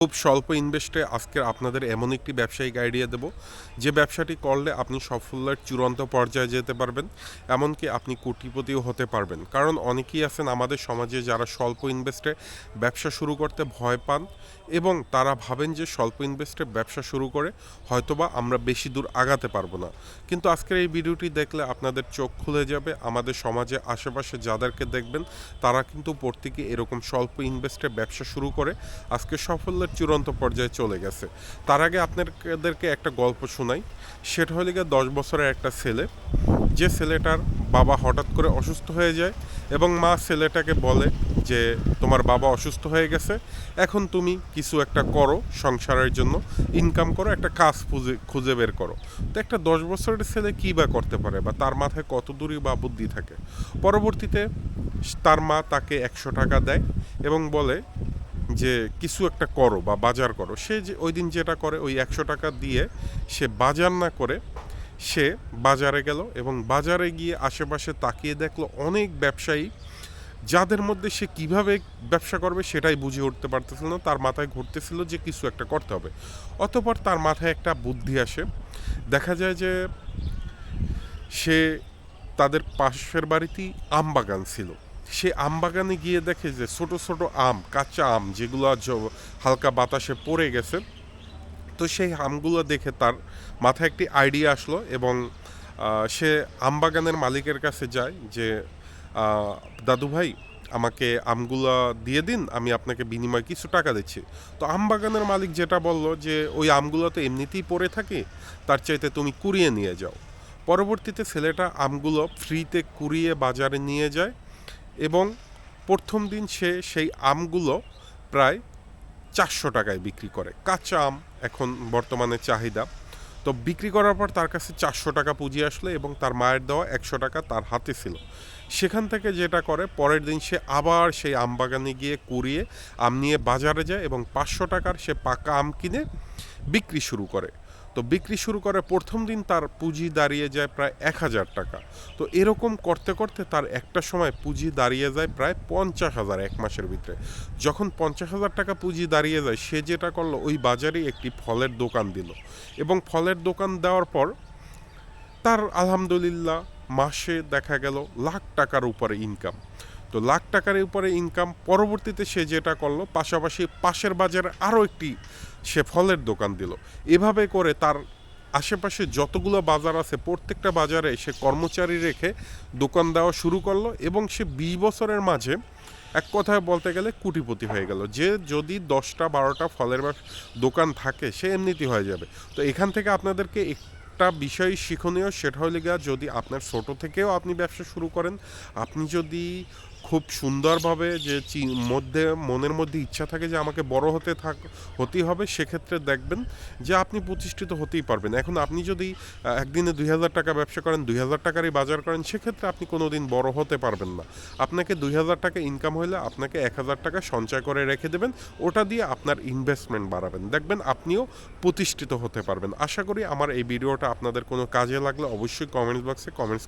খুব স্বল্প ইনভেস্টে আজকের আপনাদের এমন একটি ব্যবসায়িক আইডিয়া দেব, যে ব্যবসাটি করলে আপনি সাফল্যের চূড়ান্ত পর্যায়ে যেতে পারবেন, এমনকি আপনি কোটিপতিও হতে পারবেন। কারণ অনেকেই আছেন আমাদের সমাজে যারা স্বল্প ইনভেস্টে ব্যবসা শুরু করতে ভয় পান এবং তারা ভাবেন যে স্বল্প ইনভেস্টে ব্যবসা শুরু করে হয়তোবা আমরা বেশি দূর আগাতে পারবো না। কিন্তু আজকের এই ভিডিওটি দেখলে আপনাদের চোখ খুলে যাবে। আমাদের সমাজে আশেপাশে যাদেরকে দেখবেন তারা কিন্তু প্রত্যেকে এরকম স্বল্প ইনভেস্টে ব্যবসা শুরু করে আজকে সাফল্যের চূড়ান্ত পর্যায়ে চলে গেছে। তার আগে আপনাদেরকে একটা গল্প শোনাই। সেটা হলে গিয়ে 10 বছরের একটা ছেলে, যে ছেলেটার বাবা হঠাৎ করে অসুস্থ হয়ে যায় এবং মা ছেলেটাকে বলে যে তোমার বাবা অসুস্থ হয়ে গেছে, এখন তুমি কিছু একটা করো, সংসারের জন্য ইনকাম করো, একটা কাজ খুঁজে বের করো। তো একটা 10 বছরের ছেলে কী বা করতে পারে, বা তার মাথায় কত দূরই বা বুদ্ধি থাকে। পরবর্তীতে তার মা তাকে 100 টাকা দেয় এবং বলে যে কিছু একটা করো বা বাজার করো। সে যে ওই দিন যেটা করে, ওই 100 টাকা দিয়ে সে বাজার না করে সে বাজারে গেল এবং বাজারে গিয়ে আশেপাশে তাকিয়ে দেখলো অনেক ব্যবসায়ী, যাদের মধ্যে সে কিভাবে ব্যবসা করবে সেটাই বুঝে উঠতে পারতেছিল না। তার মাথায় ঘুরতেছিল যে কিছু একটা করতে হবে। অতঃপর তার মাথায় একটা বুদ্ধি আসে। দেখা যায় যে সে তাদের পাশের বাড়িতেই আম বাগান ছিল। সে আম বাগানে গিয়ে দেখে যে ছোট ছোট আম, কাঁচা আম যেগুলো হালকা বাতাসে পড়ে গেছে। তো সেই আমগুলো দেখে তার মাথায় একটি আইডিয়া আসলো এবং সে আম বাগানের মালিকের কাছে যায় যে দাদু ভাই, আমাকে আমগুলো দিয়ে দিন, আমি আপনাকে বিনিময়ে কিছু টাকা দিচ্ছি। তো আম বাগানের মালিক যেটা বলল যে ওই আমগুলো তো এমনিতেই পড়ে থাকে, তার চাইতে তুমি কুড়িয়ে নিয়ে যাও। পরবর্তীতে ছেলেটা আমগুলো ফ্রিতে কুড়িয়ে বাজারে নিয়ে যায় এবং প্রথম দিন সে সেই আমগুলো প্রায় 400 টাকায় বিক্রি করে। কাঁচা আম এখন বর্তমানে চাহিদা। তো বিক্রি করার পর তার কাছে 400 টাকা পুঁজি আসলো এবং তার মায়ের দেওয়া 100 টাকা তার হাতে ছিল। সেখান থেকে যেটা করে, পরের দিন সে আবার সেই আম বাগানে গিয়ে কুড়িয়ে আম নিয়ে বাজারে যায় এবং 500 টাকার সে পাকা আম কিনে বিক্রি শুরু করে। তো বিক্রি শুরু করে প্রথম দিন তার পুঁজি দাঁড়িয়ে যায় প্রায় 1000 টাকা। তো এরকম করতে করতে তার একটা সময় পুঁজি দাঁড়িয়ে যায় প্রায় 50,000 এক মাসের ভিতরে। যখন 50,000 টাকা পুঁজি দাঁড়িয়ে যায়, সে যেটা করলো ওই বাজারেই একটি ফলের দোকান দিল এবং ফলের দোকান দেওয়ার পর তার আলহামদুলিল্লাহ মাসে দেখা গেল লাখ টাকার উপরে ইনকাম। তো লাখ টাকার উপরে ইনকাম, পরবর্তীতে সে যেটা করলো পাশাপাশি পাশের বাজারে আরও একটি সে ফলের দোকান দিল। এভাবে করে তার আশেপাশে যতগুলো বাজার আছে প্রত্যেকটা বাজারে সে কর্মচারী রেখে দোকান দেওয়া শুরু করলো এবং সে 20 বছরের মাঝে এক কথায় বলতে গেলে কোটিপতি হয়ে গেল। যে যদি 10টা 12টা ফলের দোকান থাকে সে এমনিতেই হয়ে যাবে। তো এখান থেকে আপনাদেরকে একটা বিষয় শিক্ষণীয়, সেটা হলে গিয়া যদি আপনার ছোট থেকেও আপনি ব্যবসা শুরু করেন, আপনি যদি খুব সুন্দরভাবে যে মনের মধ্যে ইচ্ছা থাকে যে আমাকে বড় হতেই হবে, সেক্ষেত্রে দেখবেন যে আপনি প্রতিষ্ঠিত হতেই পারবেন। এখন আপনি যদি একদিনে 2000 টাকা ব্যবসা করেন, 2000 টাকারই বাজার করেন, সেক্ষেত্রে আপনি কোনো দিন বড় হতে পারবেন না। আপনাকে 2000 টাকা ইনকাম হলে আপনাকে 1000 টাকা সঞ্চয় করে রেখে দেবেন, ওটা দিয়ে আপনার ইনভেস্টমেন্ট বাড়াবেন, দেখবেন আপনিও প্রতিষ্ঠিত হতে পারবেন। আশা করি আমার এই ভিডিওটা আপনাদের কোনো কাজে লাগলে অবশ্যই কমেন্টস বক্সে কমেন্টস